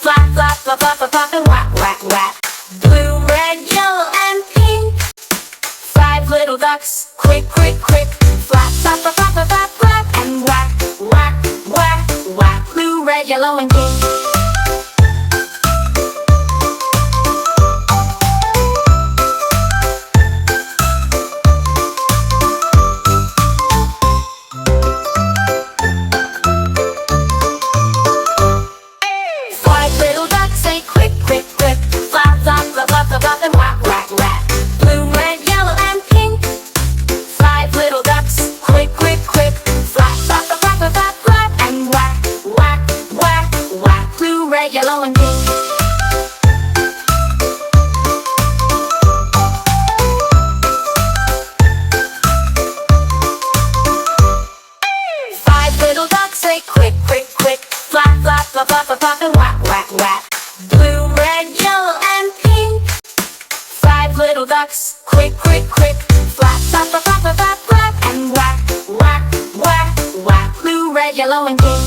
Flap, flap, flap, flap, flap, flap, and whack, whack, whack. Blue, red, yellow, and pink. 5 little ducks, quick, quick, quick. Flap, flap, flap, flap, flap, flap, flap, and whack, whack, whack, whack. Blue, red, yellow, and pink. 5 little ducks say quick, quick, quick. Flap, flap, flap, flap, flap, flap, and whack, whack, whack. Blue, red, yellow, and pink. 5 little ducks, quick, quick, quick. Flap, flap, flap, flap, flap, flap, flap, and whack, whack, whack, whack. Blue, red, yellow, and pink. 5 little ducks say quick, quick, quick. Flap, flap, flap, flap, flap, flap, and whack, whack, whack. Blue, red, yellow, and pink. 5 little ducks, quick, quick, quick. Flap, flap, flap, flap, flap, flap, flap, and whack, whack, whack, whack. Blue, red, yellow, and pink.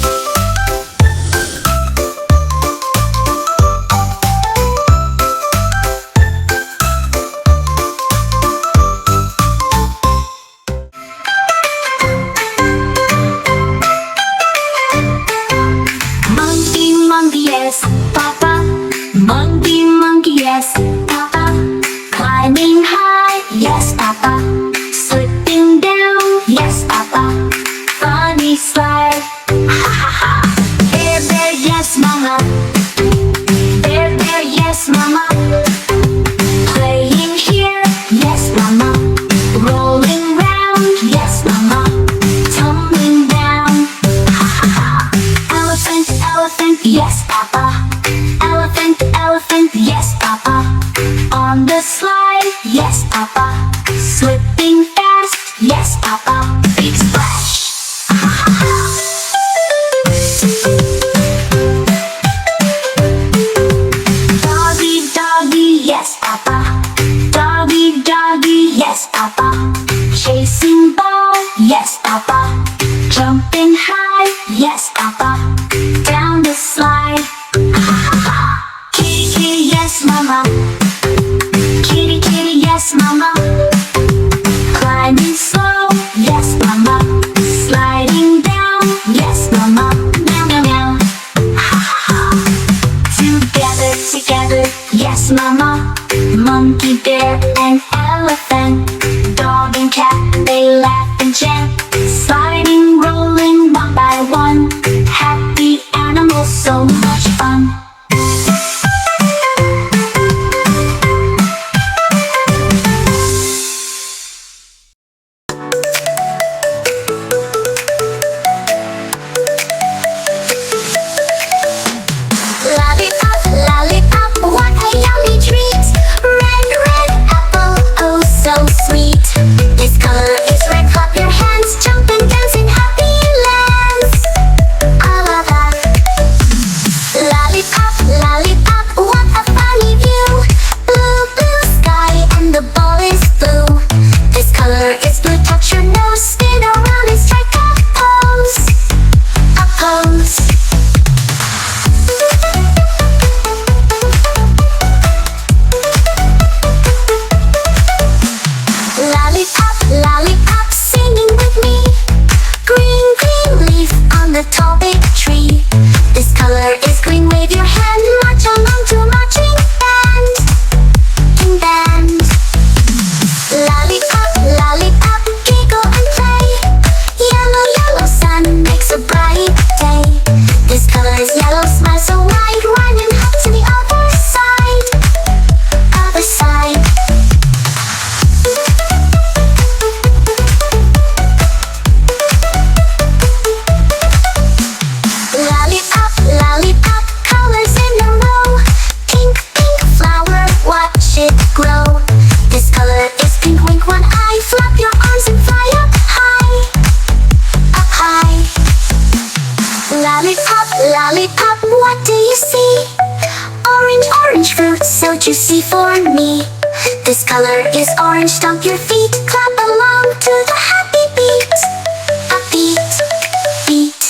'Monkey, yes, Papa. Monkey, monkey, yes, Papa. Climbing high, yes, Papa. Slipping down, yes, Papa. Funny slide, ha ha ha. Bear, bear, yes, Mama. Bear, bear, yes, Mama. Playing here, yes, Mama. Rolling round, yes, Mama. Tumbling down, ha ha ha. Elephant, elephant, yes, Papa. Elephant, elephant, yes, Papa. On the slide, yes, Papa. Slipping fast, yes, Papa. Big splash, ha ha ha. Doggy, doggy, yes, Papa. Doggy, doggy, yes, Papa. Chasing ball, yes, Papa. Jumping high, yes, Papa. Down the slide, ha ha ha. Kitty, kitty, yes, Mama. Kitty, kitty, yes, Mama. Climbing slow, yes, Mama. Sliding down, yes, Mama. Meow, meow, meow, ha ha ha. Together, together, yes, Mama. Monkey, bear, and elephant. Dog and cat, they laugh and chant. Sliding, rolling, one by one. Happy animals, so much fun. Lollipop, lollipop, what a yummy treat. Red, red apple, oh so sweet. This color is red, clap your hands. Jump and dance in happy lands. I love that. Lollipop, lollipop, what a funny view. Blue, blue sky and the ball is blue. This color is blue, touch your nose. Spin around and strike a pose. A pose. Lollipop, lollipop, singing with me. Green, green leaf on the tall big tree. This color is green, wave your hand. March along to a marching band. In band. Lollipop, lollipop, giggle and play. Yellow, yellow sun makes a bright day. This color is yellow, smile so wide. Run and hop to the other side. Other side. Lollipop, lollipop, colors in a row. Pink, pink flower, watch it grow. This color is pink, wink one eye. Flap your arms and fly up high. Up high. Lollipop, lollipop, what do you see? Orange, orange fruit, so juicy for me. This color is orange, stomp your feet. Clap along to the happy beat. A beat, beat.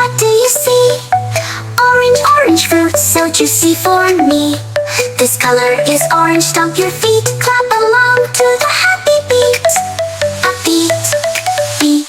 what do you see? Orange, orange fruit, so juicy for me. This color is orange, stomp your feet, clap along to the happy beat. A beat, beat.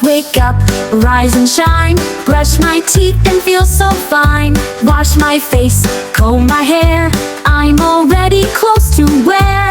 Wake up, rise and shine. Brush my teeth and feel so fine. Wash my face, comb my hair. I'm already close to wear.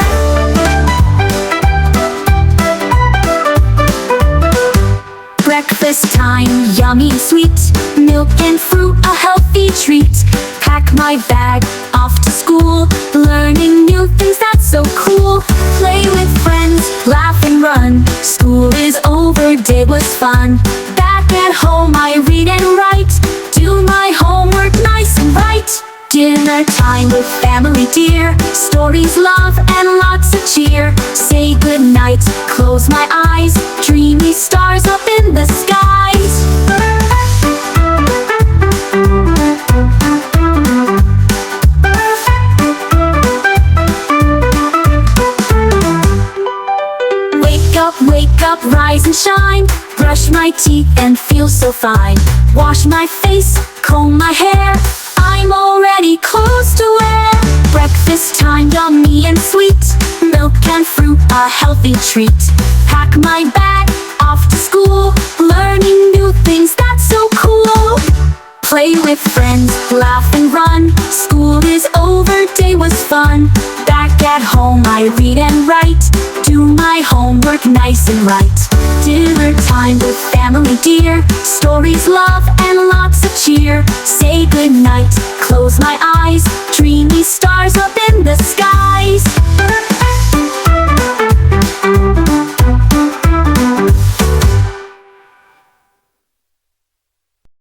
Breakfast time, yummy and sweet. Milk and fruit, a healthy treat. Pack my bag, off to school. Learning new things, that's so cool. Play with friends, laugh and run. School is over, day was fun. Back at home I read and write. Do my homework nice and right. Dinner time with family dear. Stories, love, and lots of cheer. Say goodnight, close my eyes. Dreamy stars up in the skies. Wake up, rise and shine. Brush my teeth and feel so fine. Wash my face, comb my hair. I'm already close to wear. Breakfast time, yummy and sweet. Milk and fruit, a healthy treat. Pack my bag, off to school. Learning new things, that's so cool. Play with friends, laugh and run. School is over, day was fun. Back at home I read and write. Do my homework nice and right. Dinner time with family dear. Stories, love, and lots of cheer.